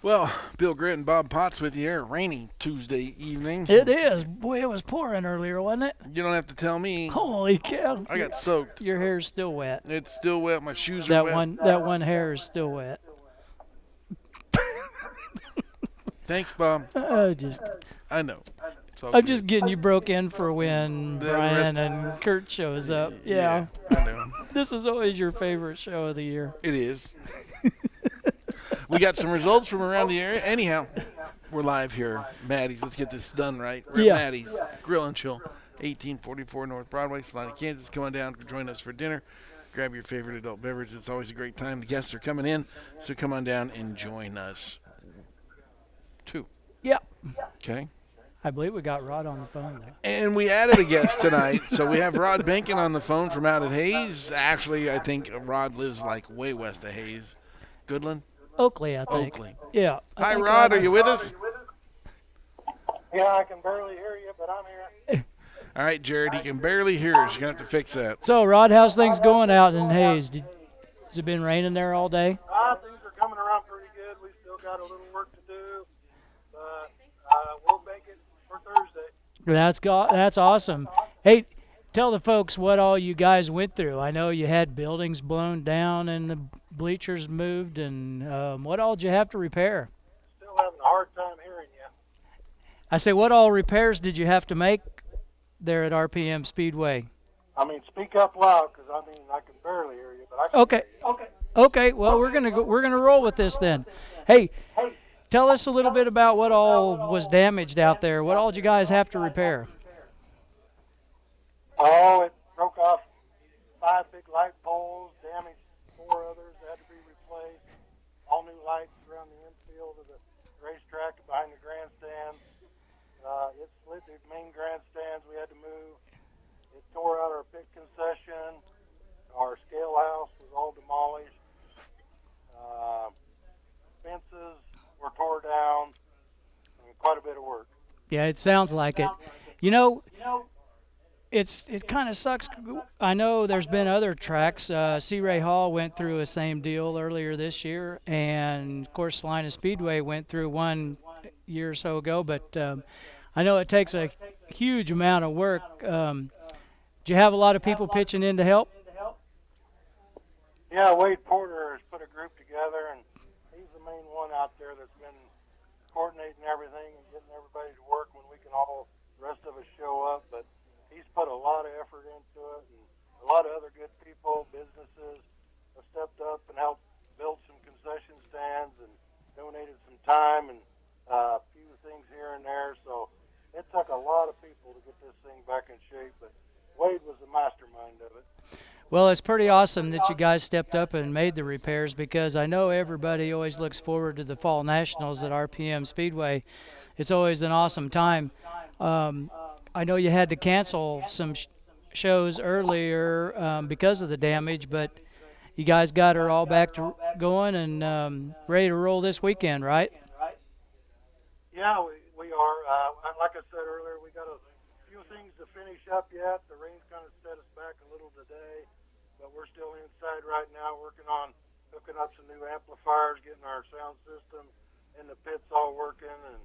Well, Bill Britt and Bob Potts with you here. Rainy Tuesday evening. It is. Boy, it was pouring earlier, wasn't it? You don't have to tell me. Holy cow. I got soaked. Your hair's still wet. It's still wet. My shoes are That wet. one hair is still wet. Thanks, Bob. Just I know. It's all I'm good. just getting you broke in for when The Brian rest- and Kurt shows up. Yeah. I know. This is always your favorite show of the year. It is. We got some results from around the area. Anyhow, we're live here. Maddie's. Let's get this done right. We're Yeah. at Maddie's Grill and Chill, 1844 North Broadway, Salina, Kansas. Come on down. Join us for dinner. Grab your favorite adult beverage. It's always a great time. The guests are coming in, so come on down and join us. Too. Yeah. Okay. I believe we got Rod on the phone though. And we added a guest tonight. So we have Rod Benkin on the phone from out at Hayes. Actually, I think Rod lives like way west of Hayes. Goodland? Oakley, I think. Oakley. Yeah. Hi, Rod. Are you with us? Yeah, I can barely hear you, but I'm here. All right, Jared. He can barely hear us. You're going to have to fix that. So, Rod, how's things going out in Hayes? Has it been raining there all day? Things are coming around pretty good. We still got a little work to do, but we'll make it for Thursday. That's awesome. Hey, tell the folks what all you guys went through. I know you had buildings blown down and the bleachers moved, and what all did you have to repair? Still having a hard time hearing you. I say, what all repairs did you have to make there at RPM Speedway? I mean, speak up loud, because I can barely hear you, but I can Okay. hear you. Okay. Okay, well, we're gonna roll with this then. Hey, tell us a little bit about what all was damaged out there. What all did you guys have to repair? Oh, it broke off 5 big light poles, damaged 4 others that had to be replaced. All new lights around the infield of the racetrack and behind the grandstands. It split the main grandstands. We had to move. It tore out our pit concession. Our scale house was all demolished. Fences were tore down. I mean, quite a bit of work. Yeah, it sounds like it. You know, it kind of sucks. I know there's been other tracks. Sea Ray Hall went through the same deal earlier this year, and of course Salina Speedway went through one year or so ago. But I know it takes a huge amount of work. Do you have a lot of people pitching in to help? Yeah, Wade Porter has put a group together, and he's the main one out there that's been coordinating everything and getting everybody to work when we can all, the rest of us, show up. But he's put a lot of effort into it, and a lot of other good people, businesses have stepped up and helped build some concession stands and donated some time and a few things here and there. So it took a lot of people to get this thing back in shape, but Wade was the mastermind of it. Well, it's pretty awesome that you guys stepped up and made the repairs, because I know everybody always looks forward to the Fall Nationals at RPM Speedway. It's always an awesome time. I know you had to cancel some shows earlier because of the damage, but you guys got her all back to going and ready to roll this weekend, right? Yeah, we are. Like I said earlier, we got a few things to finish up yet. The rain's kind of set us back a little today, but we're still inside right now working on hooking up some new amplifiers, getting our sound system in the pits all working, and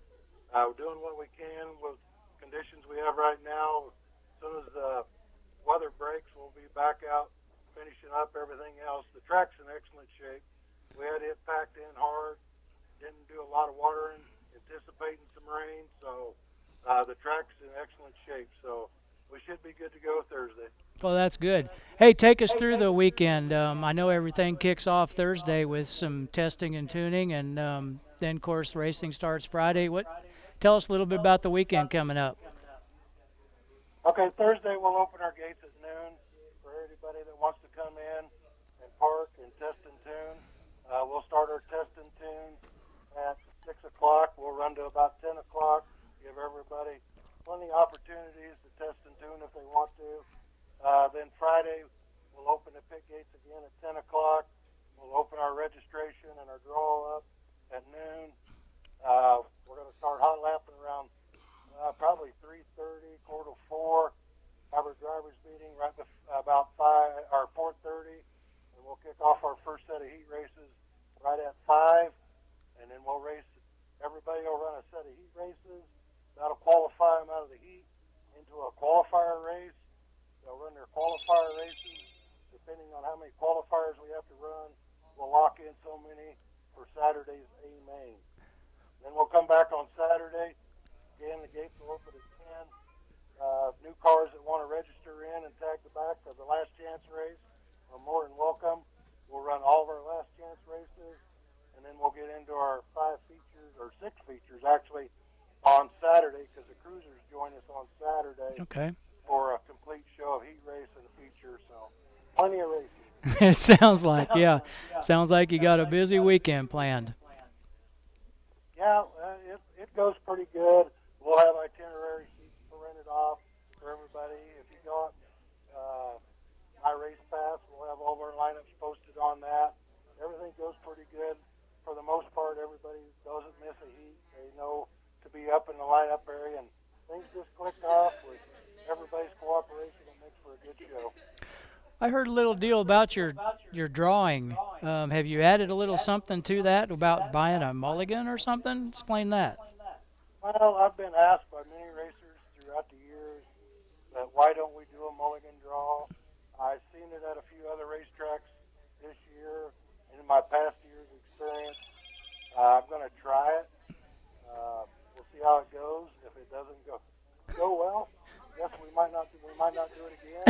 doing what we can with conditions we have right now. As soon as the weather breaks, we'll be back out finishing up everything else. The track's in excellent shape. We had it packed in hard, didn't do a lot of watering, anticipating some rain, so the track's in excellent shape. So we should be good to go Thursday. Well, that's good. Hey, take us through the weekend. I know everything kicks off Thursday with some testing and tuning, and then, of course, racing starts Friday. Tell us a little bit about the weekend coming up. Okay, Thursday we'll open our gates at noon for anybody that wants to come in and park and test and tune. We'll start our test and tunes at 6 o'clock. We'll run to about 10 o'clock, give everybody plenty of opportunities to test and tune if they want to. Then Friday we'll open the pit gates again at 10 o'clock. We'll open our registration and our draw up at noon. We're going to start hot lapping around probably 3:30, quarter to 4. Have our drivers meeting right about 5 or 4:30, and we'll kick off our first set of heat races right at 5, and then we'll race for Saturday's A main. Then we'll come back on Saturday. Again, the gates will open at 10. New cars that want to register in and tag the back of the last chance race are more than welcome. We'll run all of our last chance races, and then we'll get into our 5 features, or 6 features actually, on Saturday, because the cruisers join us on Saturday. Okay. For a complete show of heat race and a feature, so plenty of racing. It sounds like, yeah. Sounds like you got a busy weekend planned. Yeah, it goes pretty good. We'll have itinerary sheets printed off for everybody. If you got my race pass, we'll have all of our lineups posted on that. Everything goes pretty good. For the most part, everybody doesn't miss a heat. They know to be up in the lineup area, and things just click off with everybody's cooperation. It makes for a good show. I heard a little deal about your drawing. Have you added a little something to that about buying a mulligan or something? Explain that. Well, I've been asked by many racers throughout the years that why don't we do a mulligan draw? I've seen it at a few other racetracks this year and in my past year's experience. I'm going to try it. We'll see how it goes. If it doesn't go well, yes, we might not do it again.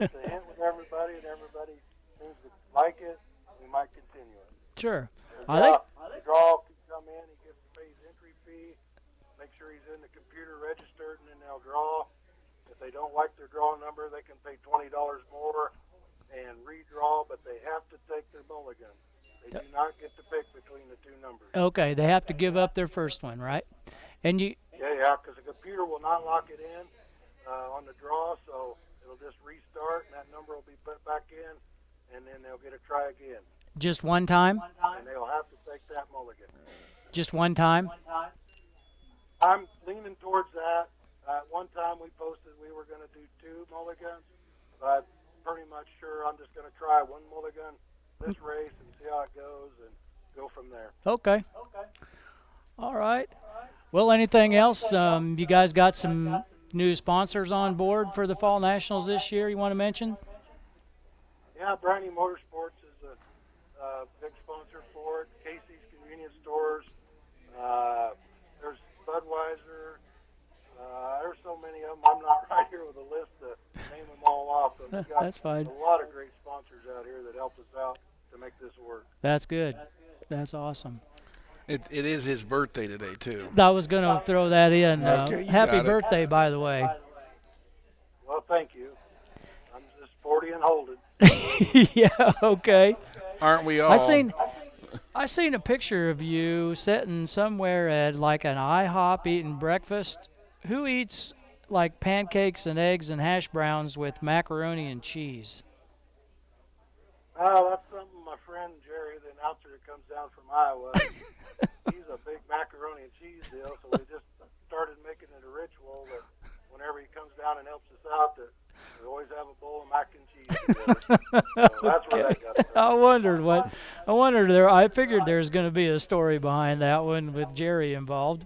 It's a hint with everybody, and everybody seems to like it. We might continue it. Sure. The draw can come in. He gets to pay his entry fee. Make sure he's in the computer registered, and then they'll draw. If they don't like their draw number, they can pay $20 more and redraw, but they have to take their mulligan. They do not get to pick between the 2 numbers. Okay, they have to give up their first one, right? And you. Yeah, because the computer will not lock it in on the draw, so it'll just restart, and that number will be put back in, and then they'll get a try again. Just one time? And they'll have to take that mulligan. Just one time? I'm leaning towards that. One time we posted we were going to do 2 mulligans, but pretty much sure I'm just going to try 1 mulligan this race and see how it goes and go from there. Okay. All right. Well, anything else? You guys got some new sponsors on board for the Fall Nationals this year you want to mention? Yeah, Brownie Motorsports is a big sponsor for it. Casey's Convenience Stores. There's Budweiser. There's so many of them. I'm not right here with a list to name them all off. But we've got That's fine. a lot of great sponsors out here that help us out to make this work. That's good. That's awesome. It is his birthday today, too. I was going to throw that in. Okay, you Happy got it. birthday, by the way. Well, thank you. I'm just 40 and holding. Yeah, okay. Aren't we all? I seen a picture of you sitting somewhere at like an IHOP eating breakfast. Who eats like pancakes and eggs and hash browns with macaroni and cheese? Oh, that's something my friend Jerry, the announcer that comes down from Iowa, he's a big macaroni and cheese deal, so we just started making it a ritual that whenever he comes down and helps us out, that we always have a bowl of mac and cheese together. So that's where that got started. I figured there's going to be a story behind that one with Jerry involved.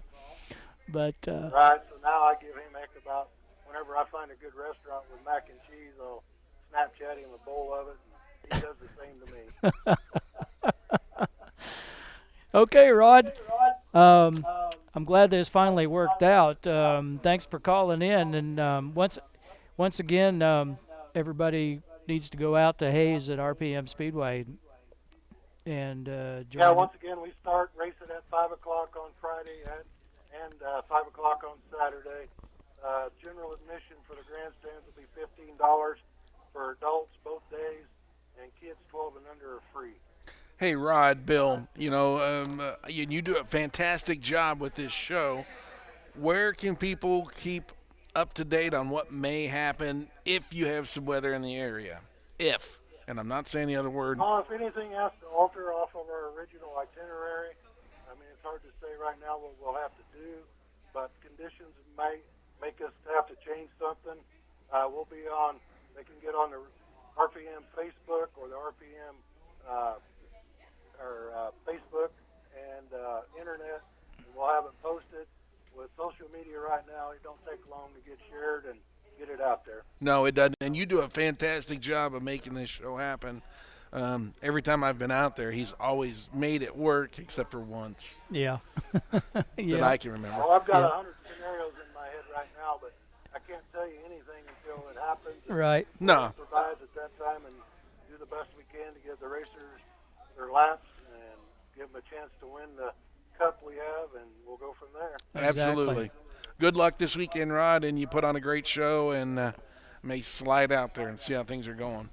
But Right, so now I give him heck about whenever I find a good restaurant with mac and cheese, I'll Snapchat him a bowl of it, and he does the same to me. Okay, Rod. I'm glad this finally worked out. Thanks for calling in. And once again, everybody needs to go out to Hayes at RPM Speedway and join. Yeah, once again, we start racing at 5 o'clock on Friday and 5 o'clock on Saturday. General admission for the grandstands will be $15 for adults both days, and kids 12 and under are free. Hey, Rod, Bill, you do a fantastic job with this show. Where can people keep up to date on what may happen if you have some weather in the area? If, and I'm not saying the other word. If anything has to alter off of our original itinerary, I mean, it's hard to say right now what we'll have to do, but conditions might make us have to change something. We'll be on, they can get on the RPM Facebook or the RPM Facebook and internet, and we'll have it posted. With social media right now, it don't take long to get shared and get it out there. No, it doesn't. And you do a fantastic job of making this show happen. Every time I've been out there, he's always made it work, except for once Yeah. that Yeah. I can remember. Well, I've got Yeah. 100 scenarios in my head right now, but I can't tell you anything until it happens. Right. No. Improvise at that time and do the best we can to give the racers their laps and give them a chance to win the cup we have, and we'll go from there. Absolutely. Good luck this weekend, Rod, and you put on a great show, and may slide out there and see how things are going.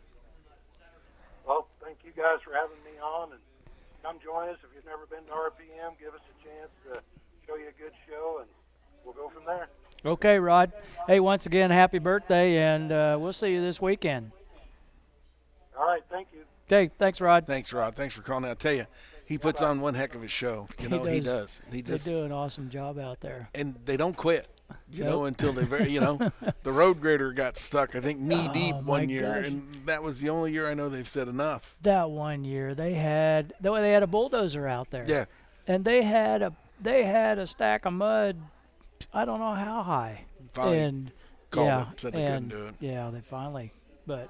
Well, thank you guys for having me on, and come join us. If you've never been to RPM, give us a chance to show you a good show, and we'll go from there. Okay, Rod. Hey, once again, happy birthday, and we'll see you this weekend. All right, thank you. Okay, thanks, Rod. Thanks, Rod. Thanks for calling. I'll tell you, he puts on one heck of a show. You know, he does. He They does. do an awesome job out there. And they don't quit, you know, Nope. until they the road grader got stuck, I think, knee deep Oh, my one year, gosh. and that was the only year I know they've said enough. That one year they had a bulldozer out there. Yeah. And they had a stack of mud, I don't know how high. Finally And called yeah, it, said they couldn't do it. Yeah, they finally, but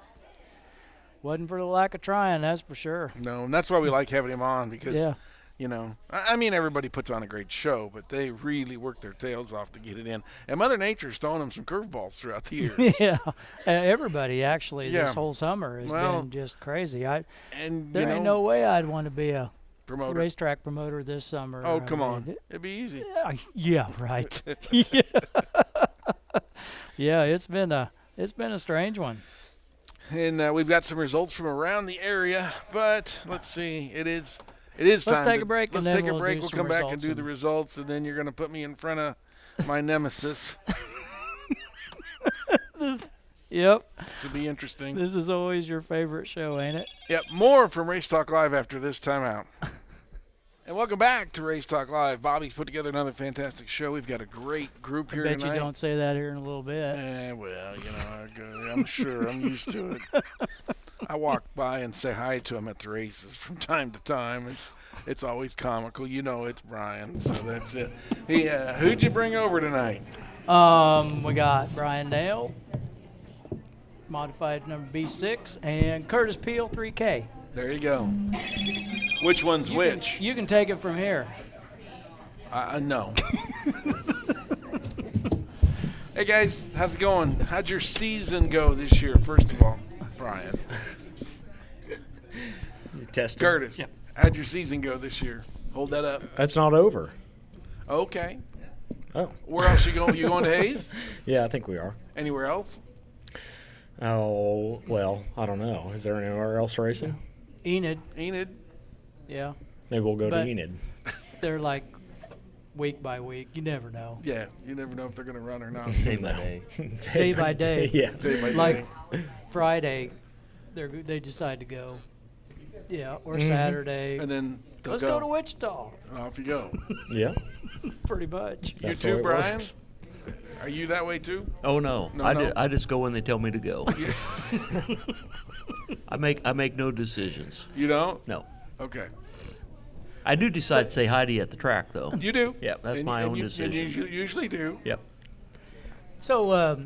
wasn't for the lack of trying, that's for sure. No, and that's why we like having him on because, Yeah. you know, I mean, everybody puts on a great show, but they really work their tails off to get it in. And Mother Nature's throwing them some curveballs throughout the years. Yeah, everybody actually Yeah. this whole summer has Well, been just crazy. And, There ain't no way I'd want to be a promoter. racetrack promoter this summer. Oh, I come mean, on. It'd be easy. Yeah, right. Yeah. Yeah, it's been a strange one. And we've got some results from around the area, but let's see. It is Let's time take to, a break, Let's and then take a we'll break. do We'll some come back and results do the and- results, and then you're going to put me in front of my nemesis. Yep. This will be interesting. This is always your favorite show, ain't it? Yep, more from Race Talk Live after this timeout. And welcome back to Race Talk Live. Bobby's put together another fantastic show. We've got a great group here Bet tonight. you don't say that here in a little bit. Well, you know, I'm sure I'm used to it. I walk by and say hi to him at the races from time to time. It's always comical. You know it's Brian, so that's it. Hey, who'd you bring over tonight? We got Brian Knoell, modified number B6, and Kurtis Pih 3K. There you go. Which one's which? You can take it from here. No. Hey guys, how's it going? How'd your season go this year? First of all, Brian. Testing. Kurtis, Yep. how'd your season go this year? Hold that up. That's not over. Okay. Oh. Where else you going? You going to Hayes? Yeah, I think we are. Anywhere else? Oh, well, I don't know. Is there anywhere else racing? Enid, Enid. yeah. Maybe we'll go But- to Enid. They're like week by week. You never know. Yeah, you never know if they're going to run or not. Day by day. Day by day. Yeah. Day by Like day. Friday, they decide to go. Yeah, or Mhm. Saturday. And then they'll Let's go to Wichita. Off you go. Yeah. Pretty much. That's you the too, way it Brian? works. Are you that way too? Oh no, No, I, no? I just go when they tell me to go. I make no decisions. You don't? No, Okay. I do decide to say hi to you at the track though. You do? Yeah, that's And- my and own you, decision. And you usually do. Yep. So,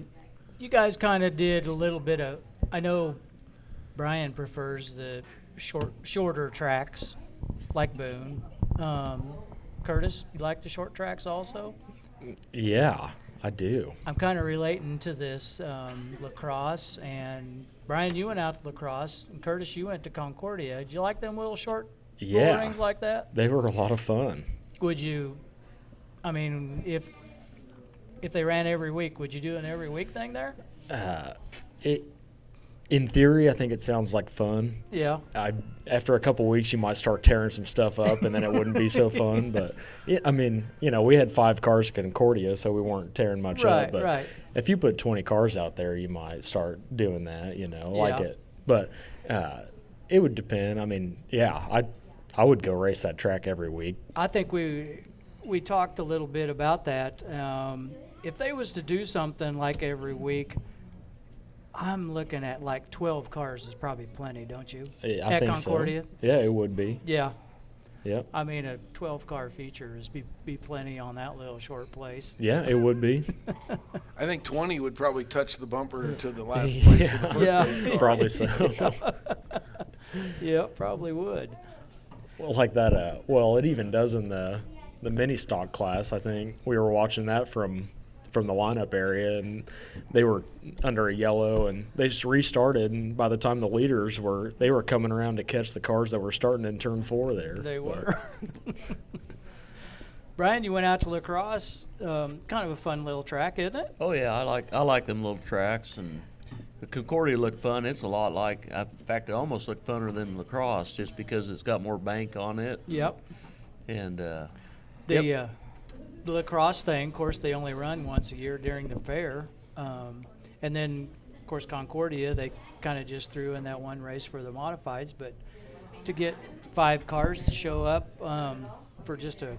you guys kind of did a little bit of. I know Brian prefers the shorter tracks, like Boone. Kurtis, you like the short tracks also? Yeah, I do. I'm kind of relating to this lacrosse, and Brian, you went out to lacrosse, and Kurtis, you went to Concordia. Did you like them little short Yeah. rings like that? They were a lot of fun. Would you? I mean, if they ran every week, would you do an every week thing there? In theory, I think it sounds like fun. Yeah. After a couple weeks, you might start tearing some stuff up, and then it wouldn't be so fun. But yeah, I mean, we had 5 cars at Concordia, so we weren't tearing much Right, up. But right. if you put 20 cars out there, you might start doing that. Like Yeah. it. But it would depend. I mean, yeah, I would go race that track every week. I think we talked a little bit about that. If they was to do something like every week, I'm looking at like 12 cars is probably plenty, don't you? I At think Concordia? so. Yeah, it would be. Yeah. Yep. I mean, a 12-car feature is be plenty on that little short place. Yeah, it would be. I think 20 would probably touch the bumper to the last place. Yeah. In the first Yeah. place car. Probably so. Yeah, probably would. Well, like that. Well, it even does in the mini stock class. I think we were watching that from the lineup area, and they were under a yellow, and they just restarted. And by the time the leaders were coming around to catch the cars that were starting in turn 4 there. They were. Brian, you went out to La Crosse. Kind of a fun little track, isn't it? Oh yeah, I like them little tracks, and the Concordia looked fun. It's a lot like, in fact, it almost looked funner than La Crosse just because it's got more bank on it. Yep. And The La Crosse thing, of course, they only run once a year during the fair, and then, of course, Concordia, they kind of just threw in that one race for the modifieds. But to get 5 cars to show up for just a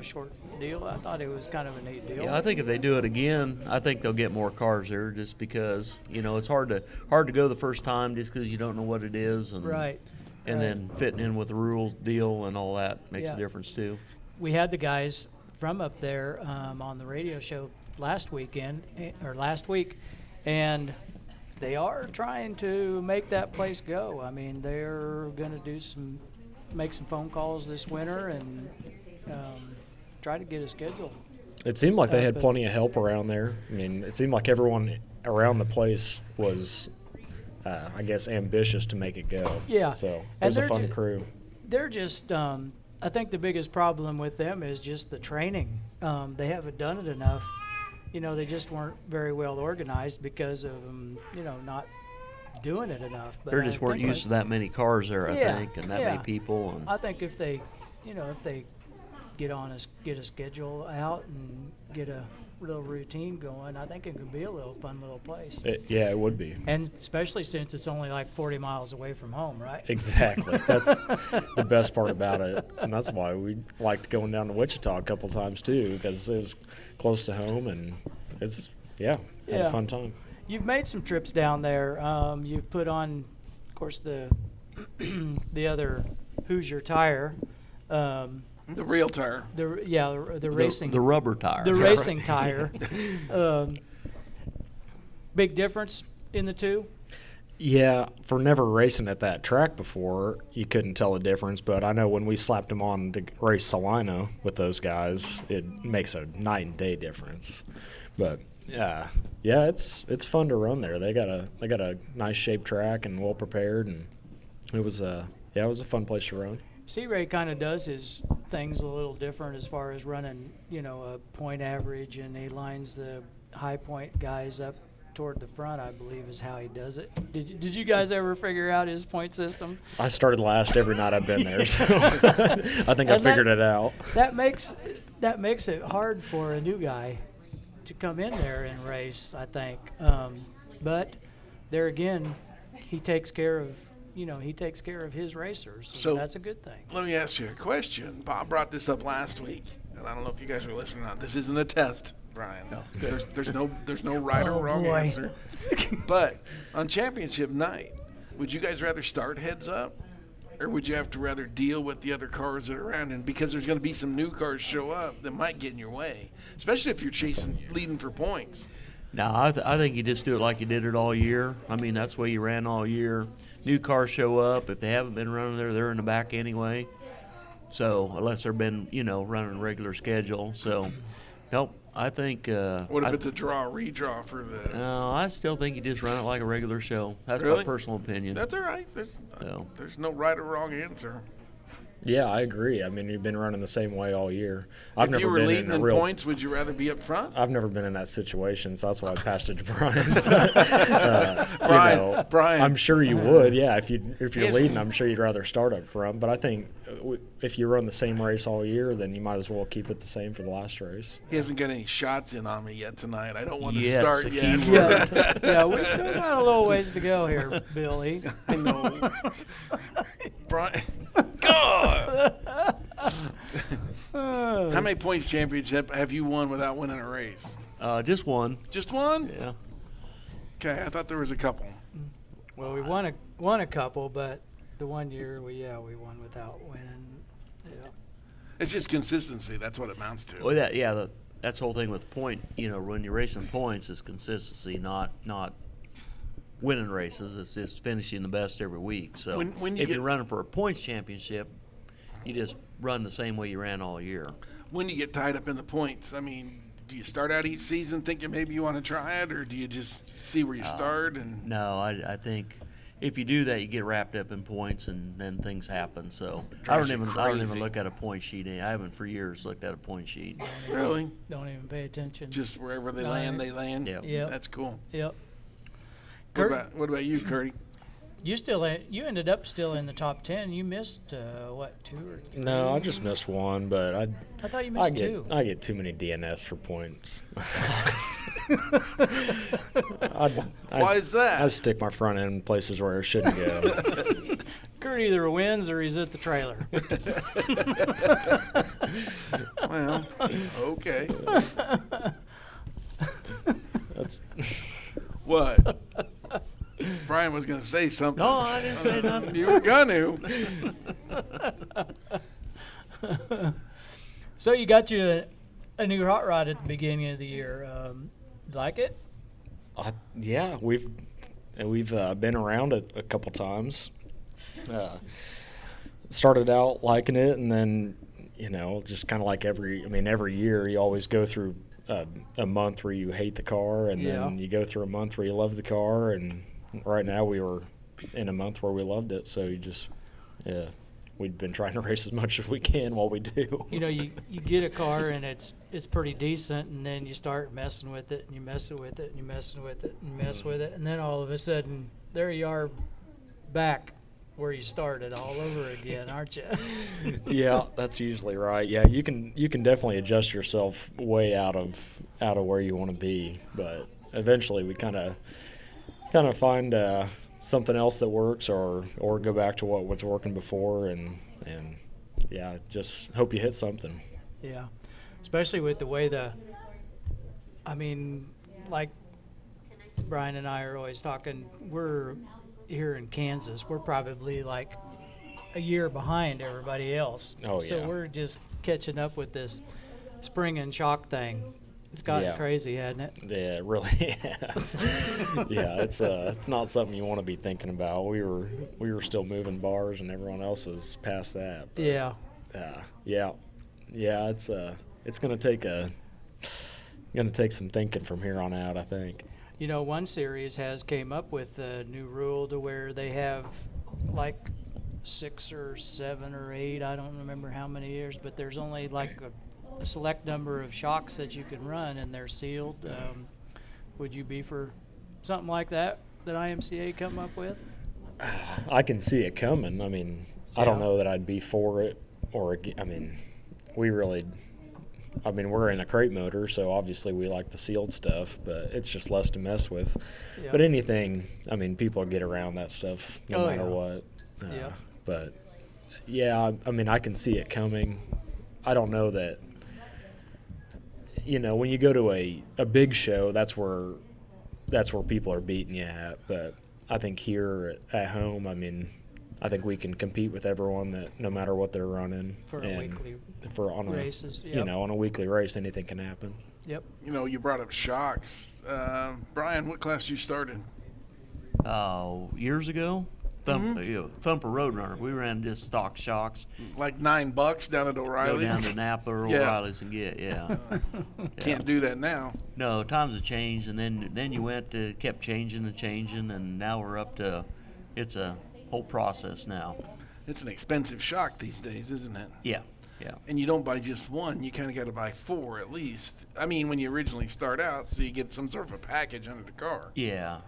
short deal, I thought it was kind of a neat deal. yeah, I think if they do it again, I think they'll get more cars there just because it's hard to go the first time just because you don't know what it is, and Right. and right. then fitting in with the rules deal and all that makes Yeah. a difference too. We had the guys from up there on the radio show last week, and they are trying to make that place go. I mean, they're going to make some phone calls this winter and try to get a schedule. It seemed like they had but- plenty of help around there. I mean, it seemed like everyone around the place was, I guess, ambitious to make it go. Yeah. So it And was a they're fun ju- crew. They're just, I think the biggest problem with them is just the training. They haven't done it enough. They just weren't very well organized because of them, not doing it enough. But They I just weren't think used to that many cars there, I Yeah, think, and that yeah. many people. And I think if they get a schedule out and get a little routine going, I think it could be a little fun little place. Yeah, it would be. And especially since it's only like 40 miles away from home, right? Exactly. That's the best part about it. And that's why we liked going down to Wichita a couple times too, because it was close to home, and it's, had Yeah. a fun time. You've made some trips down there. You've put on, of course, the the other Hoosier tire. The real tire. The racing. the rubber tire. The racing tire. Big difference in the two? Yeah, for never racing at that track before, you couldn't tell the difference. But I know when we slapped them on to race Salina with those guys, it makes a night and day difference. But yeah, it's fun to run there. They got a nice shaped track and well prepared, and it was a fun place to run. Sea Ray kind of does his things a little different as far as running, a point average, and he lines the high point guys up toward the front, I believe is how he does it. Did you guys ever figure out his point system? I started last every night I've been there, so I think I figured it out. That makes it hard for a new guy to come in there and race, I think. But there again, he takes care of his racers, so that's a good thing. Let me ask you a question. Bob brought this up last week, and I don't know if you guys were listening or not. This isn't a test, Brian. No. There's no right or wrong boy. answer. But on championship night, would you guys rather start heads up, or would you have to rather deal with the other cars that are around? And because there's going to be some new cars show up that might get in your way, especially if you're leading for points. No, I think you just do it like you did it all year. I mean, that's the way you ran all year. New cars show up. If they haven't been running there, they're in the back anyway. So unless they've been, running a regular schedule. So, nope, I think. What if it's a redraw for the? No, I still think you just run it like a regular show. That's Really? my personal opinion. That's all right. There's no right or wrong answer. Yeah, I agree. I mean, you've been running the same way all year. I've If never you were been leading in in a real points, would you rather be up front? I've never been in that situation, so that's why I passed it to Brian. Brian. I'm sure you would. Yeah, if you're Yes. leading, I'm sure you'd rather start up front. But I think if you run the same race all year, then you might as well keep it the same for the last race. He hasn't got any shots in on me yet tonight. I don't want to Yes, start a yet. key word. Yeah, we still got a little ways to go here, Billy. I know. Brian. God. How many points championship have you won without winning a race? Just one. Just one? Yeah. Okay, I thought there was a couple. Well, we won a couple, but the one year we won without winning. Yeah. It's just consistency. That's what it amounts to. Well, that's the whole thing with point. When you're racing points, is consistency, not winning races. It's just finishing the best every week. So When you if get- you're running for a points championship, you just run the same way you ran all year. When you get tied up in the points, I mean, do you start out each season thinking maybe you want to try it, or do you just see where you start? And No, I think if you do that, you get wrapped up in points, and then things happen. So I Drives don't you even crazy. look at a point sheet. I haven't for years looked at a point sheet. Really, Don't even pay attention. just wherever they No, land, they land. Yep. Yep. That's cool. Yep. What about you, Kurtie? You ended up still in the top 10. You missed what, 2 or 3? No, I just missed one, but I thought you I missed 2. get too many DNFs for points. Why is that? I stick my front end in places where it shouldn't go. Kurt either wins or he's at the trailer. Well, okay. That's What? Brian was going to say something. No, I didn't say nothing. You were going to. So you got you a new hot rod at the beginning of the year. Like it? yeah, we've been around it a couple times. Started out liking it, and then just kind of like every year you always go through a month where you hate the car, and then you go through a month where you love the car, and right now we were in a month where we loved it, so we've been trying to race as much as we can while we do. You get a car and it's pretty decent, and then you start messing with it, and you mess with it, and you mess with it, and you mess with it, and then all of a sudden there you are back where you started all over again, aren't you? Yeah, that's usually right. Yeah, you can definitely adjust yourself way out of where you want to be, but eventually we kind of find something else that works, or go back to what was working before, and yeah, just hope you hit something. Yeah, especially with the way like Brian and I are always talking, we're here in Kansas, we're probably like a year behind everybody else. Oh, So yeah. we're just catching up with this spring and shock thing. It's gotten Yeah. crazy, hasn't it? Yeah, it really has. Yeah, it's not something you want to be thinking about. We were still moving bars, and everyone else was past that. But, Yeah. yeah. It's gonna take some thinking from here on out, I think. One series has came up with a new rule to where they have like 6 or 7 or 8, I don't remember how many years, but there's only like a select number of shocks that you can run, and they're sealed. Would you be for something like that IMCA come up with? I can see it coming. I don't Yeah. know that I'd be for it we're in a crate motor, so obviously we like the sealed stuff, but it's just less to mess with. Yeah. But anything, people get around that stuff no Oh, matter yeah. what. Yeah. But yeah, I can see it coming. I don't know that, when you go to a big show, that's where people are beating you at. But I think here at home, I think we can compete with everyone that no matter what they're running. For a And weekly on races, a, yep. on a weekly race, anything can happen. Yep. You brought up shocks. Brian, what class you started? Years ago, Thumper Roadrunner. We ran just stock shocks. Like $9 down at Go O'Reilly. down to Napa or Yeah. O'Reilly's and get, yeah. Can't do that now. No, times have changed, and then you kept changing and changing, and now we're up to, it's a whole process now. It's an expensive shock these days, isn't it? Yeah, yeah. And you don't buy just one, you kind of got to buy 4 at least. When you originally start out, so you get some sort of a package under the car. Yeah,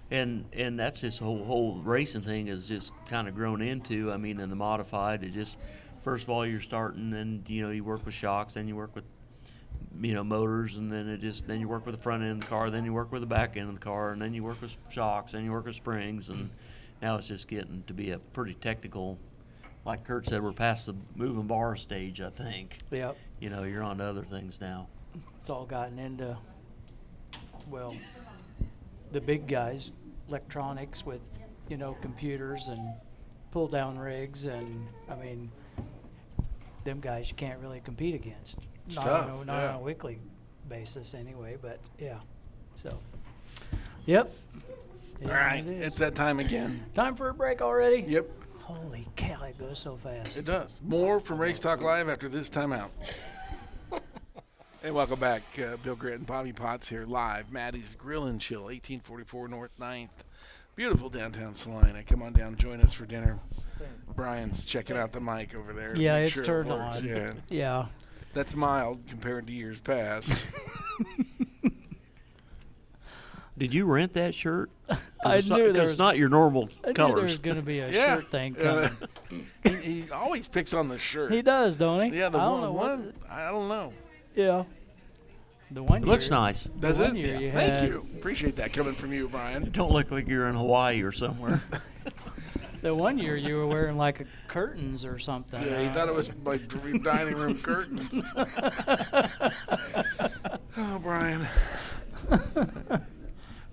and that's this whole racing thing is just kind of grown into. In the modified, it just first of all you're starting, then you work with shocks, then you work with motors, and then you work with the front end of the car, then you work with the back end of the car, and then you work with shocks, then you work with springs, and now it's just getting to be a pretty technical. Like Kurt said, we're past the moving bar stage, I think. Yep. You're on to other things now. It's all gotten into, the big guys, electronics with, computers and pull down rigs, and them guys you can't really compete against. It's Not tough, on yeah. a weekly basis anyway, but yeah. So, yep. Yeah, All right, it is. it's that time again. Time for a break already? Yep, Holy cow, it goes so fast. it does. More from Race Talk Live after this timeout. Hey, welcome back. Bill Grant and Bobby Potts here live. Maddie's Grill and Chill, 1844 North 9th. Beautiful downtown Salina. Come on down, join us for dinner. Brian's checking out the mic over there. to Yeah, make it's sure it turned works. on. Yeah, Yeah. that's mild compared to years past. Did you rent that shirt? I It's not, knew 'cause there it's was- not your normal I knew there was colors. going to be a Yeah. shirt thing coming. He always picks on the shirt. He does, don't he? Yeah, the I don't know one. I don't know. Yeah. The one It looks year, nice. Does one it? year you Thank had- you. Appreciate that coming from you, Brian. Don't look like you're in Hawaii or somewhere. The one year you were wearing like curtains or something. Yeah, he thought it was my dining room curtains. Oh, Brian.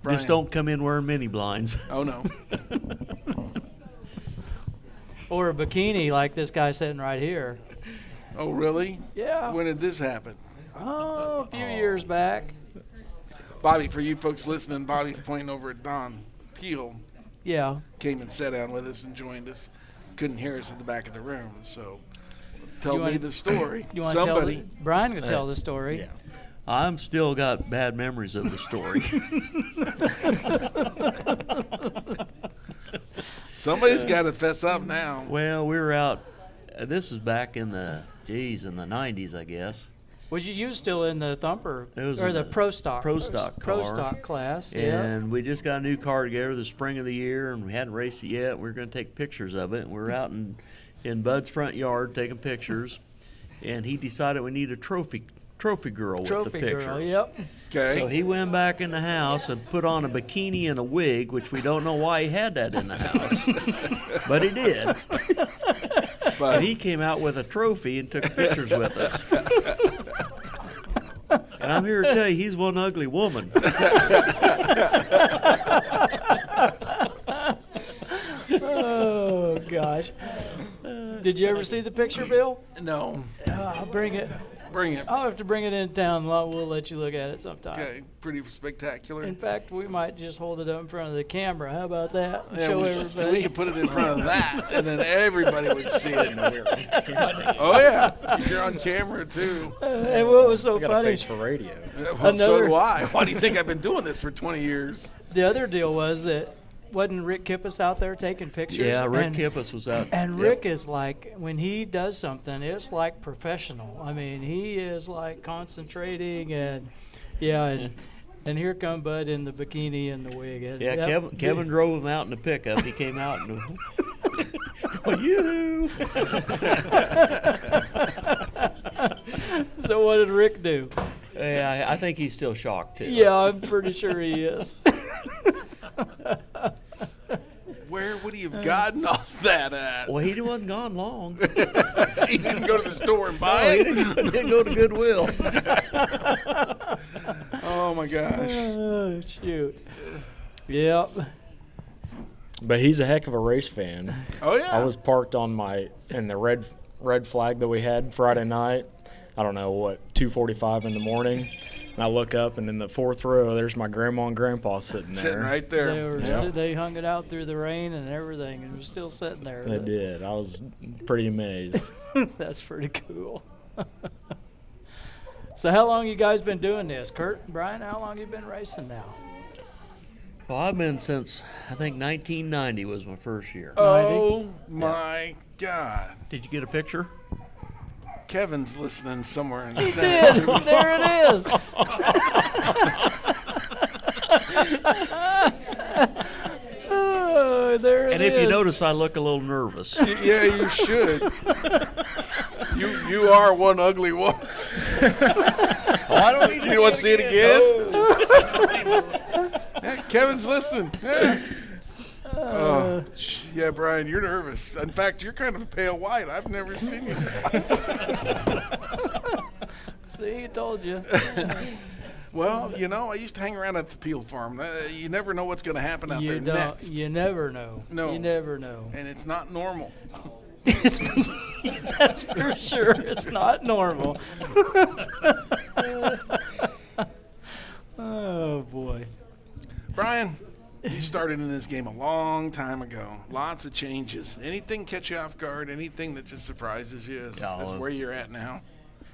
Just don't come in wearing mini blinds. Oh, no. Or a bikini like this guy sitting right here. Oh, really? Yeah. When did this happen? Oh, a few years back. Bobby, for you folks listening, Bobby's pointing over at Don Peel. Yeah. Came and sat down with us and joined us. Couldn't hear us at the back of the room, so tell You me wanna- the story. You want to tell Somebody. the, Brian can tell the story. Yeah. I'm still got bad memories of the story. Somebody's got to fess up now. Well, we were out. This is back in the in the 90s, I guess. Was you still in the Thumper It was or in the the Pro Stock? Pro Stock Pro car. Stock class. Yeah. And we just got a new car together the spring of the year, and we hadn't raced it yet. We were going to take pictures of it. And we were out in Bud's front yard taking pictures, and he decided we need a trophy girl with the Trophy pictures. girl. Yep. Okay. So he went back in the house and put on a bikini and a wig, which we don't know why he had that in the house, but he did. But he came out with a trophy and took pictures with us. And I'm here to tell you, he's one ugly woman. Oh gosh. Did you ever see the picture, Bill? No. I'll bring it. Bring it. I'll have to bring it in town. We'll let you look at it sometime. Okay. Pretty spectacular. In fact, we might just hold it up in front of the camera. How about that? Yeah, Show we everybody. could put it in front of that, and then everybody would see it. Oh, yeah. You're on camera, too. And what was so I got a funny? face for radio. Well, so Another- do I. Why do you think I've been doing this for 20 years? The other deal was that wasn't Rick Kippis out there taking pictures? Yeah, Rick and, Kippis was out. And Yep. Rick is like, when he does something, it's like professional. I mean, he is like concentrating and, yeah, and here come Bud in the bikini and the wig. Yeah, Yep. Kevin drove him out in the pickup. He came out and going, you. So what did Rick do? Yeah, I think he's still shocked too. Yeah, I'm pretty sure he is. Where would he have gotten all that at? Well, he wasn't gone long. He didn't go to the store and buy He it? didn't go to Goodwill. Oh, my gosh. Oh, shoot. Yep. But he's a heck of a race fan. Oh, yeah. I was parked in the red flag that we had Friday night. I don't know what, 2:45 in the morning. And I look up, and in the fourth row, there's my grandma and grandpa sitting there. Sitting right there. They were Yep. they hung it out through the rain and everything, and it was still sitting there. They did. I was pretty amazed. That's pretty cool. So how long you guys been doing this? Kurt and Brian, how long you been racing now? Well, I've been since, I think 1990 was my first year. Oh, my God. Did you get a picture? Kevin's listening somewhere in the He center. did. There it is. Oh, there it is. And if you notice, I look a little nervous. Yeah, you should. You are one ugly woman. I don't need You want to see it again? Yeah, Kevin's listening. Yeah. Yeah, Brian, you're nervous. In fact, you're kind of pale white. I've never seen you. See, I told you. Well, I used to hang around at the Peel farm. You never know what's going to happen out there next. You never know. No. You never know. And it's not normal. That's for sure. It's not normal. Oh, boy. Brian, You started in this game a long time ago. Lots of changes. Anything catch you off guard? Anything that just surprises you as where you're at now?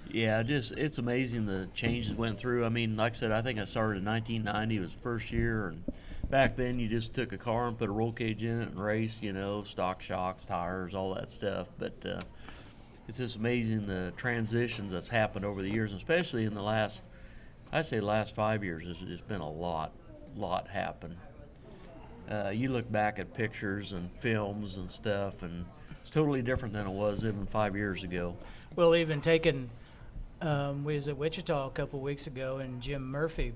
Yeah, it's amazing the changes went through. I mean, like I said, I think I started in 1990. It was the first year, and back then you just took a car and put a roll cage in it and raced, stock shocks, tires, all that stuff. But it's just amazing the transitions that's happened over the years, and especially in the last 5 years. There's been a lot happen. You look back at pictures and films and stuff, and it's totally different than it was even 5 years ago. Well, even taking, we was at Wichita a couple weeks ago, and Jim Murphy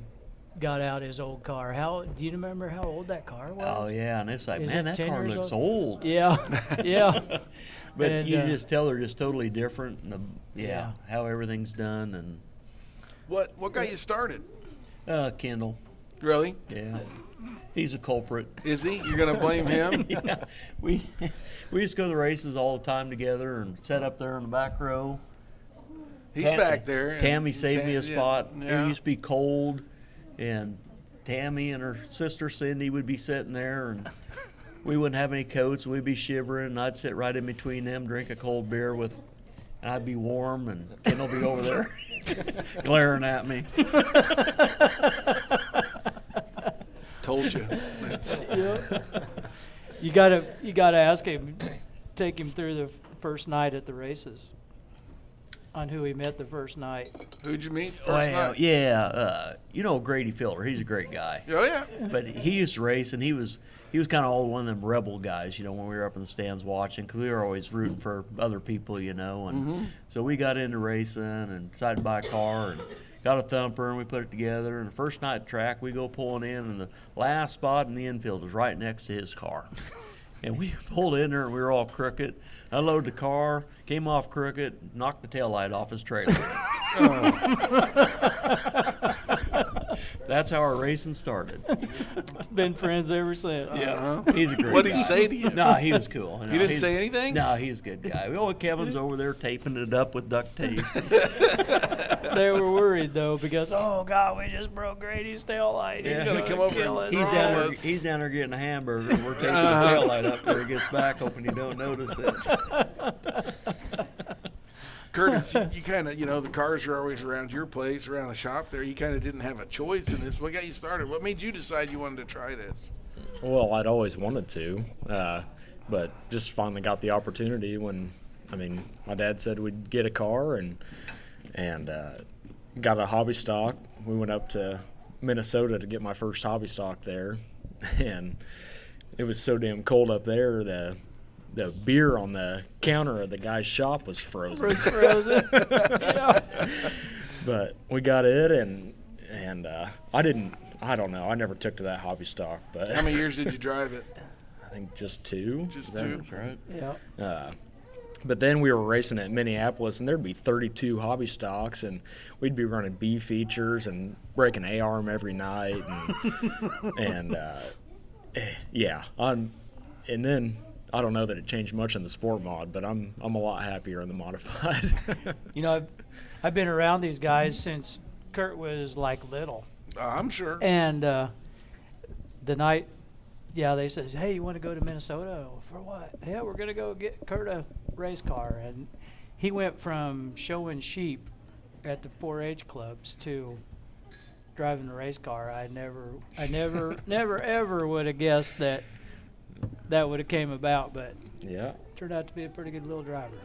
got out his old car. Do you remember how old that car was? Oh yeah, and it's like, Is man, it that 10 car years looks old? old. Yeah, yeah. But And, you just tell they're just totally different, and Yeah. how everything's done, and What got you started? Kendall, Really? yeah, he's a culprit. Is he? You're going to blame him? Yeah, we used to go to the races all the time together and sit up there in the back row. He's back there. and Tammy saved me a spot. Yeah. It used to be cold, and Tammy and her sister Cindy would be sitting there, and we wouldn't have any coats. We'd be shivering, and I'd sit right in between them, drink a cold beer and I'd be warm, and Kendall would be over there glaring at me. Told you. You gotta ask him, take him through the first night at the races, on who he met the first night. Who'd you meet first Well, night? yeah, Grady Filler. He's a great guy. Oh, yeah. But he used to race, and he was kind of one of them rebel guys, when we were up in the stands watching, because we were always rooting for other people, and so we got into racing and decided to buy a car and got a thumper, and we put it together. And the first night at track, we go pulling in, and the last spot in the infield was right next to his car. And we pulled in there, and we were all crooked. Unloaded the car, came off crooked, knocked the taillight off his trailer. That's how our racing started. Been friends ever since. Uh-huh. He's a great What'd guy. he say to you? No, he was cool. No, You didn't he's- say anything? No, he's a good guy. Kevin's over there taping it up with duct tape. They were worried though because oh God, we just broke Grady's taillight. Yeah. He's gonna come over kill and- us. He's down there getting a hamburger, and we're taping his taillight up there. He gets back, hoping he don't notice it. Kurtis, you kind of, the cars are always around your place, around the shop there. You kind of didn't have a choice in this. What got you started? What made you decide you wanted to try this? Well, I'd always wanted to, but just finally got the opportunity when, my dad said we'd get a car and got a hobby stock. We went up to Minnesota to get my first hobby stock there, and it was so damn cold up there. The beer on the counter of the guy's shop was frozen. Yeah. But we got it, and I don't know. I never took to that hobby stock, but How many years did you drive it? I think just two. Just Is that two? Right? Yeah. But then we were racing at Minneapolis, and there'd be 32 hobby stocks, and we'd be running B features and breaking A-arm every night, and yeah. And then I don't know that it changed much in the sport mod, but I'm a lot happier in the modified. I've been around these guys since Kurt was like little, I'm sure. and the night. Yeah, they says, hey, you want to go to Minnesota? For what? Yeah, we're going to go get Kurt a race car. And he went from showing sheep at the 4-H clubs to driving a race car. I never, ever would have guessed that would have came about, but Yeah. turned out to be a pretty good little driver.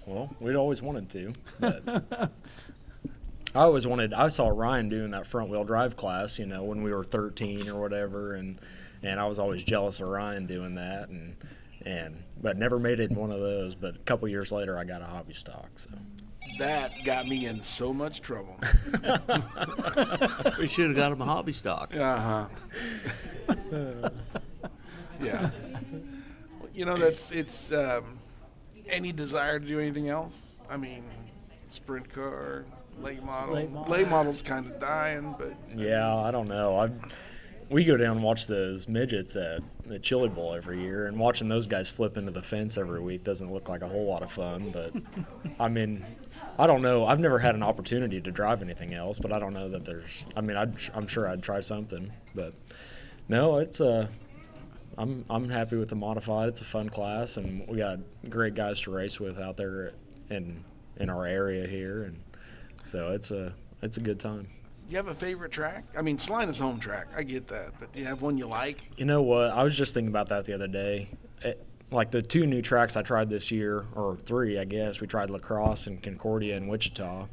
Well, we'd always wanted to. But I saw Ryan doing that front wheel drive class, when we were 13 or whatever, and I was always jealous of Ryan doing that, but never made it in one of those. But a couple years later, I got a hobby stock. So That got me in so much trouble. We should have got him a hobby stock. Uh-huh. Yeah. It's any desire to do anything else? Sprint car, late model. Late model. Late model's kind of dying, but yeah, I don't know. We go down and watch those midgets at the Chili Bowl every year, and watching those guys flip into the fence every week doesn't look like a whole lot of fun. But I don't know. I've never had an opportunity to drive anything else, but I don't know that there's. I'm sure I'd try something, but No, I'm happy with the modified. It's a fun class, and we got great guys to race with out there in our area here, and so it's a good time. You have a favorite track? I mean, Salina's home track. I get that, but do you have one you like? You know what? I was just thinking about that the other day. Like the 2 new tracks I tried this year, or 3, I guess. We tried La Crosse and Concordia and Wichita,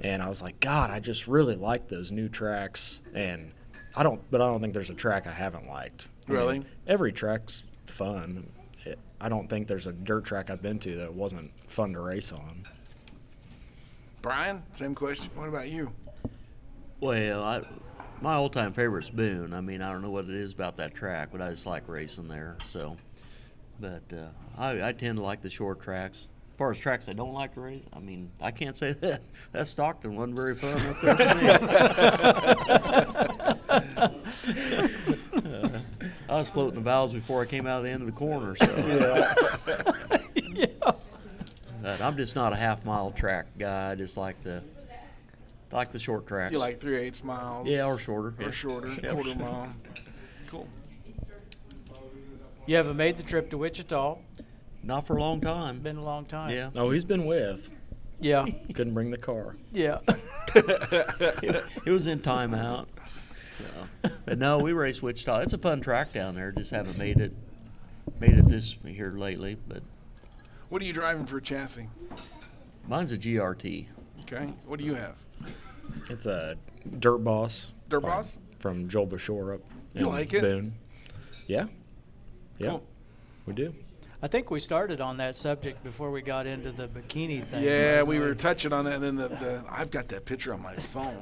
and I was like, God, I just really like those new tracks, and I don't think there's a track I haven't liked. Really? Every track's fun. I don't think there's a dirt track I've been to that wasn't fun to race on. Brian, same question. What about you? Well, my all-time favorite's Boone. I mean, I don't know what it is about that track, but I just like racing there. So, but I tend to like the short tracks. As far as tracks I don't like to race, I mean, I can't say that. That Stockton wasn't very fun up there for me. I was floating the valves before I came out of the end of the corner. So, Yeah. But I'm just not a half-mile track guy. I just like the short tracks. You like 3/8 miles? Yeah, or shorter. Or yeah. shorter, Yeah. quarter mile. Cool. You haven't made the trip to Wichita. Not for a long time. Been a long time. Yeah. Oh, he's been with. Yeah. Couldn't bring the car. Yeah. It was in timeout. So. But no, we raced Wichita. It's a fun track down there. Just haven't made it this here lately. But What are you driving for chassis? mine's a GRT. Okay. What do you have? It's a Dirt Boss. Dirt Boss? From Joel Bashore up in You like it? Boone. Yeah. Yeah, Cool. we do. I think we started on that subject before we got into the bikini thing. Yeah, wasn't we were touching on that, and then the I've got that picture on my phone.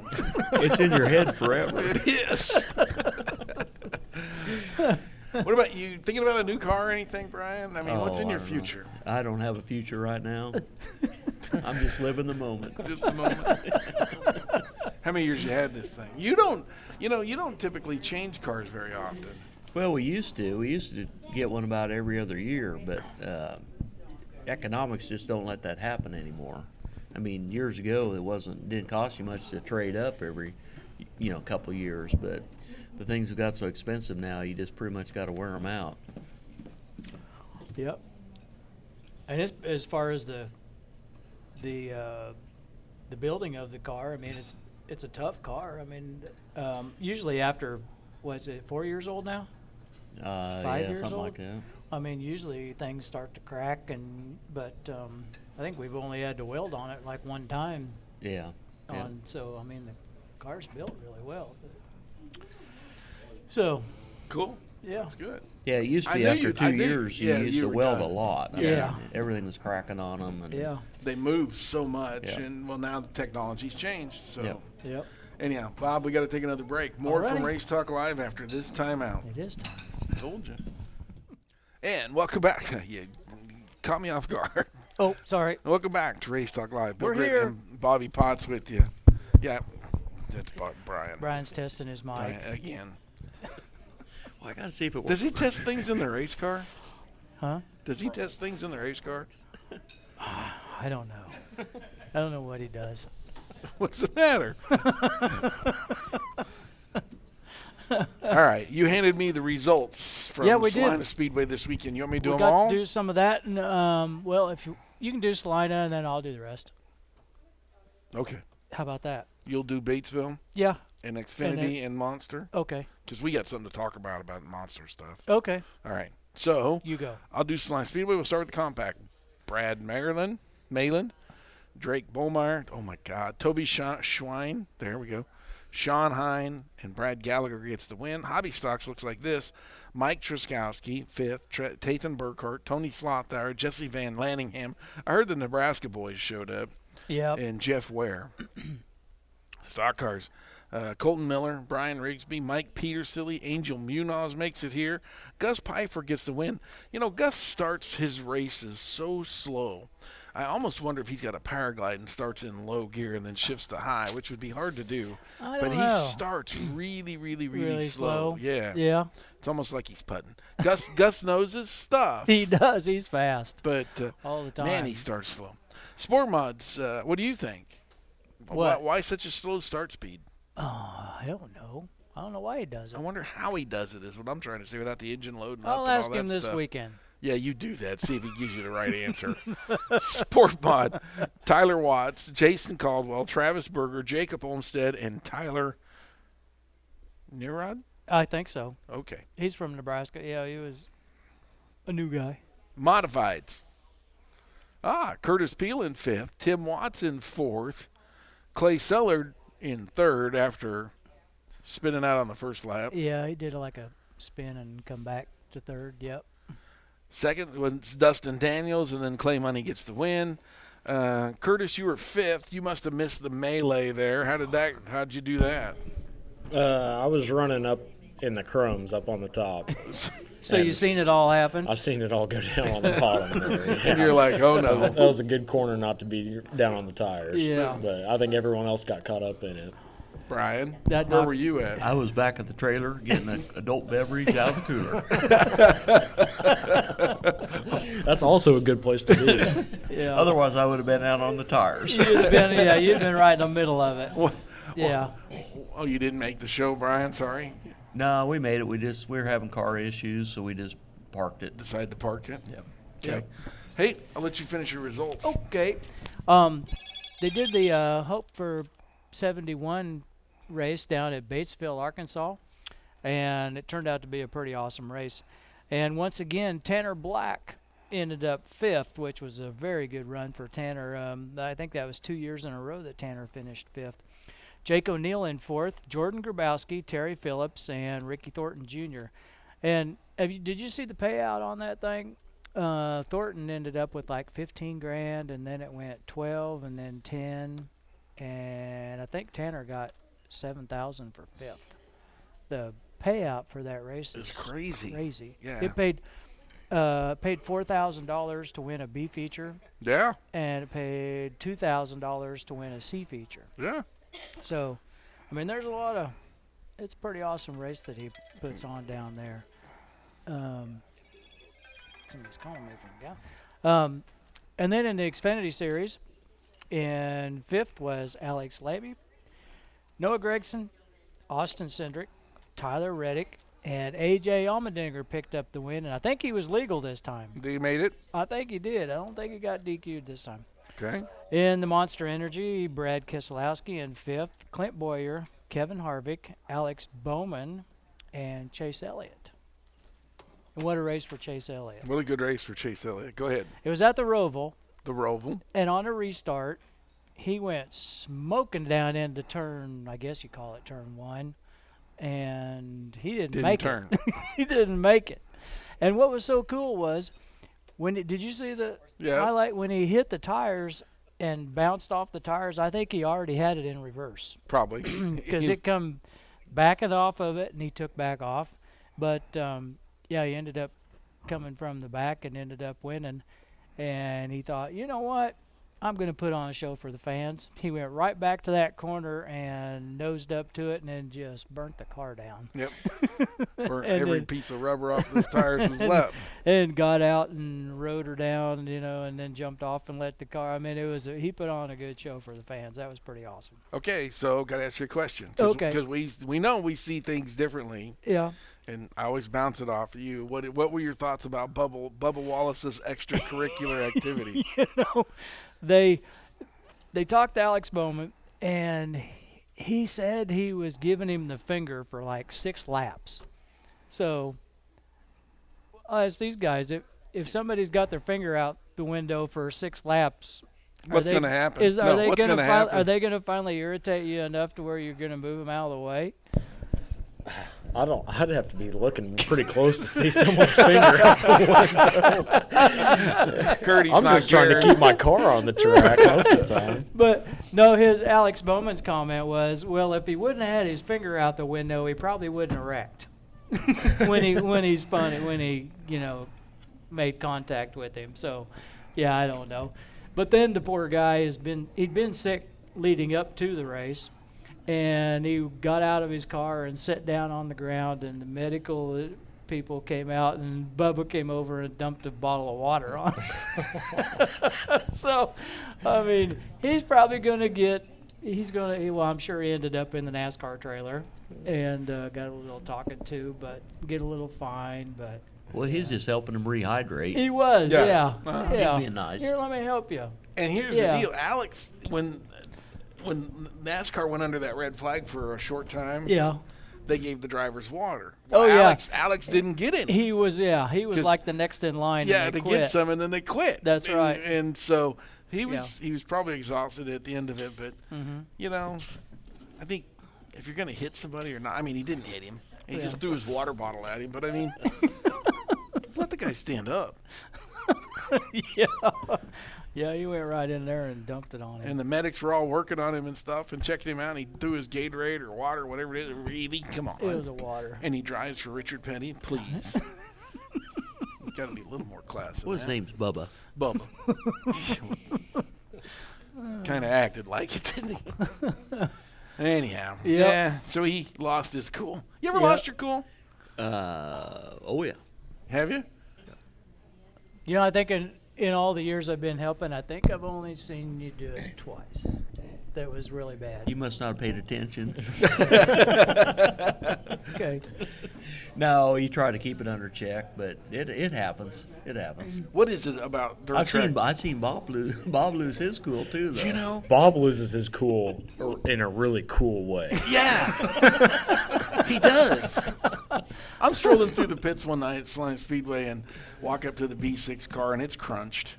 It's in your head forever. It is. What about you? Thinking about a new car or anything, Brian? I mean, what's in I your don't know. future? I don't have a future right now. I'm just living the moment. Just a moment. How many years you had this thing? You don't typically change cars very often. Well, we used to. We used to get one about every other year, but economics just don't let that happen anymore. I mean, years ago it didn't cost you much to trade up every, couple years, but the things have got so expensive now, you just pretty much got to wear them out. Yep. And as far as the building of the car, I mean, it's a tough car. I mean, usually after, what's it, 4 years old now? 5 years something old? like that. I mean, usually things start to crack, but I think we've only had to weld on it like one time. Yeah. Yeah. So I mean, the car's built really well. So. Cool. Yeah. That's good. Yeah, it used to be after 2 years, you used to weld a lot. I Yeah. mean, everything was cracking on them. And Yeah. They move so much, Yeah. and well, now the technology's changed. So, Yep. Yep. anyhow, Bob, we got to take another break. More from Alrighty. Race Talk Live after this timeout. It is time. Told you. And welcome back. You caught me off guard. Oh, sorry. Welcome back to Race Talk Live. Bill We're Britt here. and Bobby Potts with you. Yeah, that's Brian. Brian's testing his mic. Again. Well, I got to see if it Does works. he test things in the race car? Huh? Does he test things in the race car? I don't know. I don't know what he does. What's the matter? All right, you handed me the results from Yeah, we did. Salina Speedway this weekend. You want me to do We them got all? to do some of that, and well, if you can do Salina, and then I'll do the rest. Okay. How about that? You'll do Batesville Yeah. and Xfinity and Monster? Okay. Because we got something to talk about Monster stuff. Okay. All right. So You go. I'll do Salina Speedway. We'll start with the compact. Brad Maryland, Drake Bolmeyer. Oh, my God. Toby Schwein. There we go. Sean Hine and Brad Gallagher gets the win. Hobby Stocks looks like this. Mike Truskowski, 5th. Tathan Burkhart, Tony Slothour, Jesse Van Lanningham. I heard the Nebraska boys showed up. Yep. And Jeff Ware. Stock cars. Colton Miller, Brian Rigsby, Mike Petersilly, Angel Munoz makes it here. Gus Pfeiffer gets the win. You know, Gus starts his races so slow. I almost wonder if he's got a paraglide and starts in low gear and then shifts to high, which would be hard to do. I But don't he know. starts really, really, really, Really slow. Yeah. Yeah. It's almost like he's putting. Gus knows his stuff. He does. He's fast. But, All the time. man, he starts slow. Sport Mods, what do you think? What? Why such a slow start speed? Oh, I don't know. I don't know why he does I it. wonder how he does it. Is what I'm trying to say without the engine loading up. I'll and all ask that him this stuff. weekend. Yeah, you do that. See if he gives you the right answer. Sport Mod, Tyler Watts, Jason Caldwell, Travis Berger, Jacob Olmstead, and Tyler Nerod? I think so. Okay. He's from Nebraska. Yeah, he was a new guy. Modifieds. Kurtis Pih in 5th, Tim Watts in 4th, Clay Sellard in 3rd after spinning out on the first lap. Yeah, he did like a spin and come back to 3rd. Yep. 2nd was Dustin Daniels, and then Clay Money gets the win. Kurtis, you were 5th. You must have missed the melee there. How'd you do that? I was running up in the crumbs up on the top. So you seen it all happen? I seen it all go down on the bottom there. And you're like, oh no. That was a good corner not to be down on the tires. Yeah. But I think everyone else got caught up in it. Brian, That where knocked- were you at? I was back at the trailer getting an adult beverage out of the cooler. That's also a good place to be. Yeah. Otherwise, I would have been out on the tires. You'd have been right in the middle of it. Yeah. Oh, you didn't make the show, Brian? Sorry. No, we made it. We were having car issues, so we just parked it. Decided to park it? Yep. Okay. Hey, I'll let you finish your results. Okay. They did the Hope for 71 race down at Batesville, Arkansas, and it turned out to be a pretty awesome race. And once again, Tanner Black ended up 5th, which was a very good run for Tanner. I think that was 2 years in a row that Tanner finished 5th. Jake O'Neill in 4th, Jordan Grabowski, Terry Phillips, and Ricky Thornton Jr. And did you see the payout on that thing? Thornton ended up with like 15 grand, and then it went 12, and then 10, and I think Tanner got 7,000 for 5th. The payout for that race It's is crazy. crazy. Yeah. It paid $4,000 to win a B feature, Yeah. and it paid $2,000 to win a C feature. Yeah. So, I mean, it's a pretty awesome race that he puts on down there. Somebody's calling me from down. And then in the Xfinity Series, in 5th was Alex Labbe, Noah Gregson, Austin Cindric, Tyler Reddick, and A.J. Allmendinger picked up the win, and I think he was legal this time. They made it? I think he did. I don't think he got DQ'd this time. Okay. In the Monster Energy, Brad Keselowski in 5th, Clint Boyer, Kevin Harvick, Alex Bowman, and Chase Elliott. And what a race for Chase Elliott. Really good race for Chase Elliott. Go ahead. It was at the Roval, The Roval. and on a restart, he went smoking down into turn, I guess you call it turn 1, and he didn't make turn. it. He didn't make it. And what was so cool was, did you see the highlight when he hit the tires and bounced off the tires? I think he already had it in reverse Probably. because it come backing off of it, and he took back off. But he ended up coming from the back and ended up winning. And he thought, you know what? I'm going to put on a show for the fans. He went right back to that corner and nosed up to it and then just burnt the car down. Yep. Burnt And every then- piece of rubber off those tires was left. And got out and rode her down, and then jumped off and let the car. I mean, he put on a good show for the fans. That was pretty awesome. Okay, so got to ask you a question. Okay. Because we know we see things differently, Yeah. and I always bounce it off of you. What were your thoughts about Bubba Wallace's extracurricular activity? They talked to Alex Bowman, and he said he was giving him the finger for like 6 laps. So, as these guys, if somebody's got their finger out the window for 6 laps, What's going to happen? Are they what's going to to happen? are they going to finally irritate you enough to where you're going to move them out of the way? I'd have to be looking pretty close to see someone's finger out the window. Kurtis I'm not just trying to caring. keep my car on the track most of the time. But no, his Alex Bowman's comment was, well, if he wouldn't have had his finger out the window, he probably wouldn't have wrecked when he spun it, when he made contact with him. So, yeah, I don't know. But then the poor guy he'd been sick leading up to the race, and he got out of his car and sat down on the ground, and the medical people came out, and Bubba came over and dumped a bottle of water on him. So, I mean, he's probably going to get he's gonna. Well, I'm sure he ended up in the NASCAR trailer and got a little talking to, but get a little fine. But Well, he's just helping him rehydrate. he was, Yeah. yeah, Uh-huh. yeah. He's being nice. Here, let me help you. And here's Yeah. the deal, Alex. When NASCAR went under that red flag for a short time, Yeah, they gave the drivers water. Oh, Well, yeah. Alex didn't get any. he was. Yeah, he was 'Cause- like the next in line. Yeah, and they to quit. get some, and then they quit. That's And- right. And so he was Yeah. he was probably exhausted at the end of it. But Mhm. you know, I think if you're gonna hit somebody or not, I mean, he didn't hit him. He Yeah. just threw his water bottle at him. But I mean, let the guy stand up. yeah, yeah. He went right in there and dumped it on him. And the medics were all working on him and stuff and checking him out. And he threw his Gatorade or water, or whatever it is. Really, come on. It was a water. And he drives for Richard Petty. Please, got to be a little more class. than Well, his that. name's Bubba. Bubba. Kind of acted like it, didn't he? Anyhow, Yep. yeah. So he lost his cool. You ever Yep. lost your cool? Oh yeah. Have you? You know, I think in all the years I've been helping, I think I've only seen you do it twice. That was really bad. You must not have paid attention. Okay. No, you try to keep it under check, but it happens. It happens. What is it about dirt I've track? seen Bob lose his cool too, though. You know? Bob loses his cool in a really cool way. Yeah. He does. I'm strolling through the pits one night at Salina Speedway and walk up to the B6 car, and it's crunched.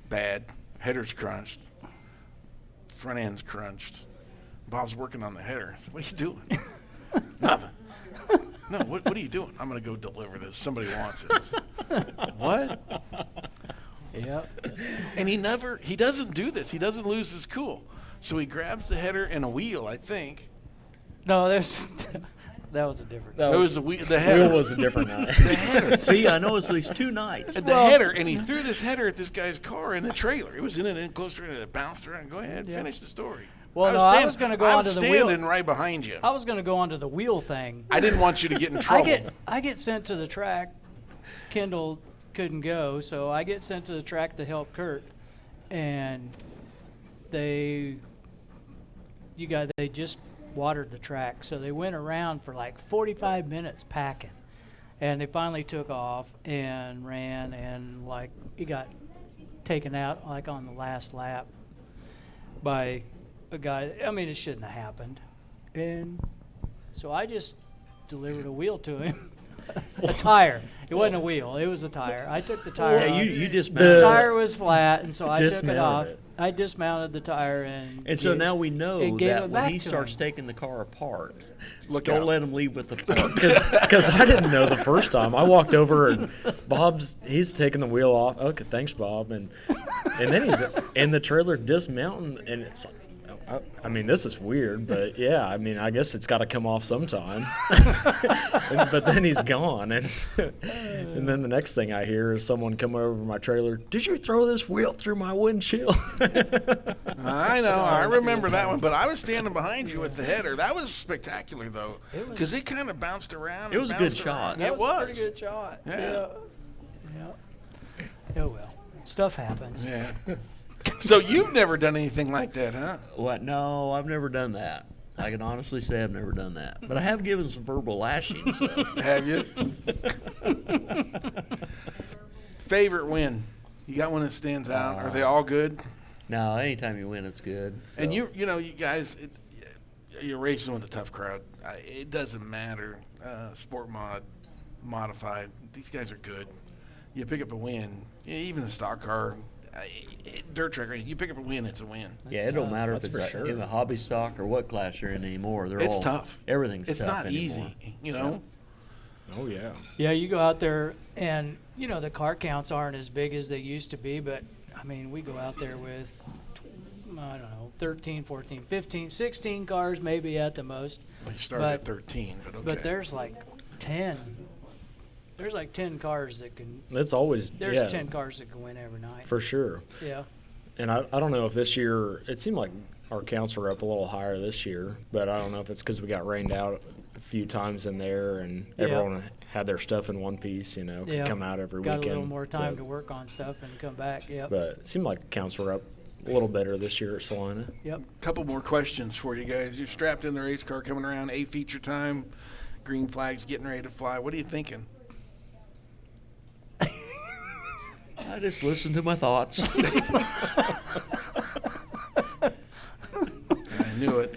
Bad. Header's crunched. Front end's crunched. Bob's working on the header. I said, what are you doing? Nothing. No, what are you doing? I'm going to go deliver this. Somebody wants it. I said, what? Yep. And he doesn't do this. He doesn't lose his cool. So he grabs the header and a wheel, I think. No, there's that was a different. It was the header. Wheel was a different night. The header. See, I know it's at least 2 nights. The header, and he threw this header at this guy's car in the trailer. It was in an enclosed trailer, and it bounced around. Go ahead, Yeah. finish the story. Well, I was going to go I on was to the wheel. standing right behind you. I was going to go on to the wheel thing. I didn't want you to get in trouble. I get sent to the track. Kendall couldn't go, so I get sent to the track to help Kurt, and they just watered the track, so they went around for like 45 minutes packing, and they finally took off and ran, and like he got taken out like on the last lap by a guy. I mean, it shouldn't have happened, and so I just delivered a wheel to him. A tire. It wasn't a wheel. It was a tire. I took the tire Yeah, off. you The dismounted. tire was flat, and so I took it Dismounted off. it. I dismounted the tire, and And so now we know it gave that it when back he to starts him. taking the car apart, Look don't out. let him leave with the part. Because I didn't know the first time. I walked over and he's taking the wheel off. Okay, thanks, Bob. And then he's in the trailer dismounting, and it's like, I mean, this is weird, but yeah, I mean, I guess it's got to come off sometime. But then he's gone, and then the next thing I hear is someone come over my trailer. Did you throw this wheel through my windshield? I know. I remember that one. But I was standing behind you with the header. That was spectacular, though, because it kind of bounced around. It was a good shot. that It was a was. pretty good shot. Yeah. Oh well, stuff happens. Yeah. So you've never done anything like that, huh? What? No, I've never done that. I can honestly say I've never done that. But I have given some verbal lashings. So. Have you? Favorite win? You got one that stands out? Are they all good? No, anytime you win, it's good. And So. you guys, you're racing with a tough crowd. It doesn't matter. Sport mod, modified. These guys are good. You pick up a win. Even the stock car, dirt track race. You pick up a win, it's a win. Yeah, it don't matter if That's it's for sure. in the hobby stock or what class you're in anymore. They're It's all tough. Everything's It's tough not anymore. easy, you know. Oh, yeah. Yeah, you go out there, and the car counts aren't as big as they used to be, but I mean, we go out there with, I don't know, 13, 14, 15, 16 cars maybe at the most. Well, you started But- at 13, but okay. But there's like 10. There's like 10 cars that can. It's always, There's yeah, 10 cars that can win every night. for sure. Yeah. And I don't know if this year, it seemed like our counts were up a little higher this year, but I don't know if it's because we got rained out a few times in there and Yeah. everyone had their stuff in one piece, could Yeah. come out every Got weekend. a little more time but, to work on stuff and come back. Yep. But it seemed like counts were up a little better this year at Salina. Yep. Couple more questions for you guys. You're strapped in the race car coming around, A feature time, green flags getting ready to fly. What are you thinking? I just listen to my thoughts. I knew it.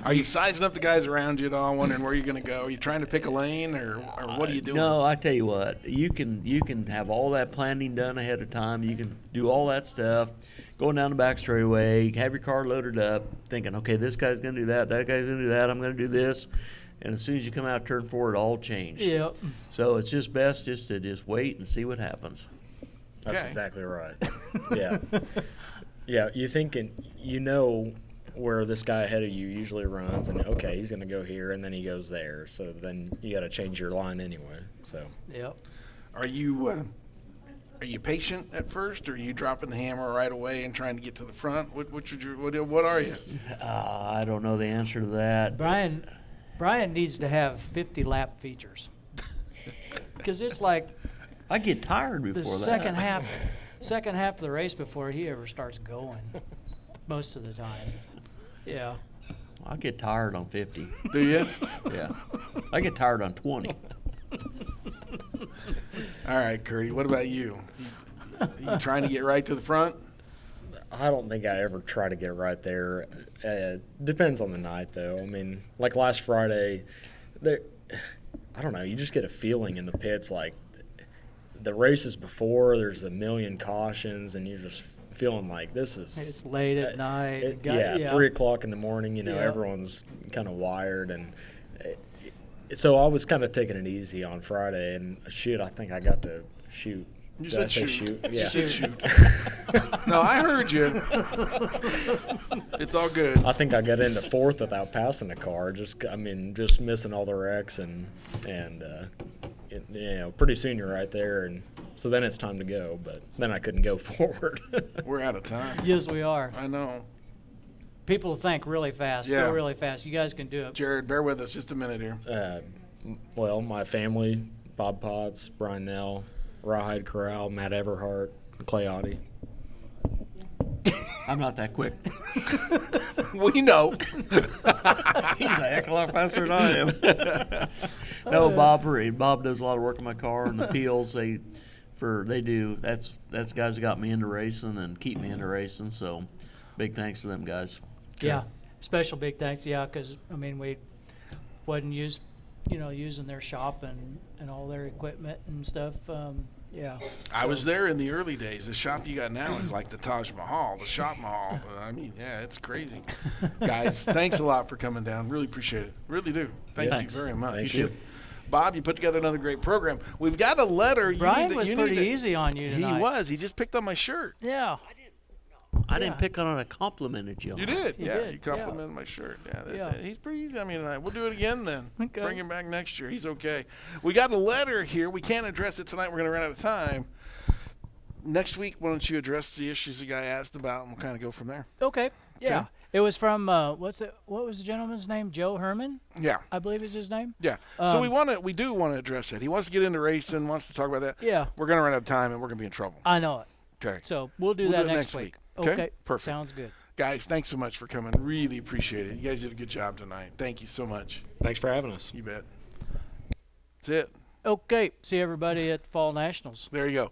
Are you sizing up the guys around you at all, wondering where you're going to go? Are you trying to pick a lane, or what are you doing? No, I tell you what, you can have all that planning done ahead of time. You can do all that stuff, going down the back straightaway, have your car loaded up, thinking, okay, this guy's going to do that guy's going to do that, I'm going to do this. And as soon as you come out turn 4, it all changed. Yep. So it's just best to wait and see what happens. That's Okay. exactly right. Yeah. Yeah, you thinking, where this guy ahead of you usually runs, and okay, he's going to go here, and then he goes there. So then you got to change your line anyway. So Yep. Are you patient at first, or are you dropping the hammer right away and trying to get to the front? What are you? I don't know the answer to that. Brian needs to have 50 lap features. Because it's like I get tired before the that. second half of the race before he ever starts going, most of the time. Yeah. I get tired on 50. Do you? Yeah. I get tired on 20. All right, Kurtis, what about you? You trying to get right to the front? I don't think I ever try to get right there. Depends on the night, though. I mean, like last Friday, I don't know. You just get a feeling in the pits like the races before. There's a million cautions, and you're just feeling like this is. It's late at night. 3 o'clock in the morning. Yeah. Everyone's kind of wired, and so I was kind of taking it easy on Friday. And shoot, I think I got to shoot. You Did I said say shoot. Yeah. You said shoot. No, I heard you. It's all good. I think I got into 4th without passing the car. Just missing all the wrecks, and pretty soon you're right there, and so then it's time to go. But then I couldn't go forward. We're out of time. Yes, we are. I know. People think really fast. Yeah. Go really fast. You guys can do it. Jared, bear with us just a minute here. Well, my family, Bob Potts, Brian Nell, Rawhide Corral, Matt Everhart, Clay Audie. I'm not that quick. We know. He's a heck of a lot faster than I am. No, Bob Reed. Bob does a lot of work on my car and the peels. They do. That's guys that got me into racing and keep me into racing. So, big thanks to them guys. Yeah. Special big thanks. Yeah, because we wasn't using their shop and all their equipment and stuff. Yeah. I was there in the early days. The shop you got now is like the Taj Mahal, the Shop Mahal. It's crazy. Guys, thanks a lot for coming down. Really appreciate it. Really do. Thank you very much. Thank you. Bob, you put together another great program. We've got a letter. Brian was pretty easy on you tonight. He was. He just picked on my shirt. Yeah. I didn't pick on it. I complimented you. You did. He Yeah, did. you complimented my shirt. Yeah. He's pretty easy. We'll do it again then. Okay. Bring him back next year. He's okay. We got a letter here. We can't address it tonight. We're going to run out of time. Next week, why don't you address the issues the guy asked about, and we'll kind of go from there. Okay. Yeah. Okay. It was from what was the gentleman's name? Joe Herman, Yeah. I believe is his name. Yeah. So we do want to address that. He wants to get into racing, wants to talk about that. Yeah. We're going to run out of time, and we're going to be in trouble. I know it. Okay. So we'll do We'll that do it next next week. week. Okay? Perfect. Sounds good. Guys, thanks so much for coming. Really appreciate it. You guys did a good job tonight. Thank you so much. Thanks for having us. You bet. That's it. Okay. See everybody at the Fall Nationals. There you go.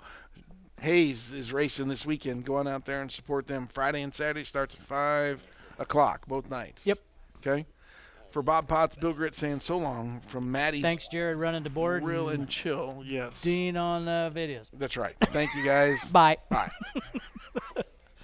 Hayes is racing this weekend. Go on out there and support them. Friday and Saturday starts at 5 o'clock, both nights. Yep. Okay? For Bob Potts, Bill Grit saying so long from Maddie's Thanks, Jared, running the board. Grill and Chill. Yes. Dean on videos. That's right. Thank you, guys. Bye. Bye.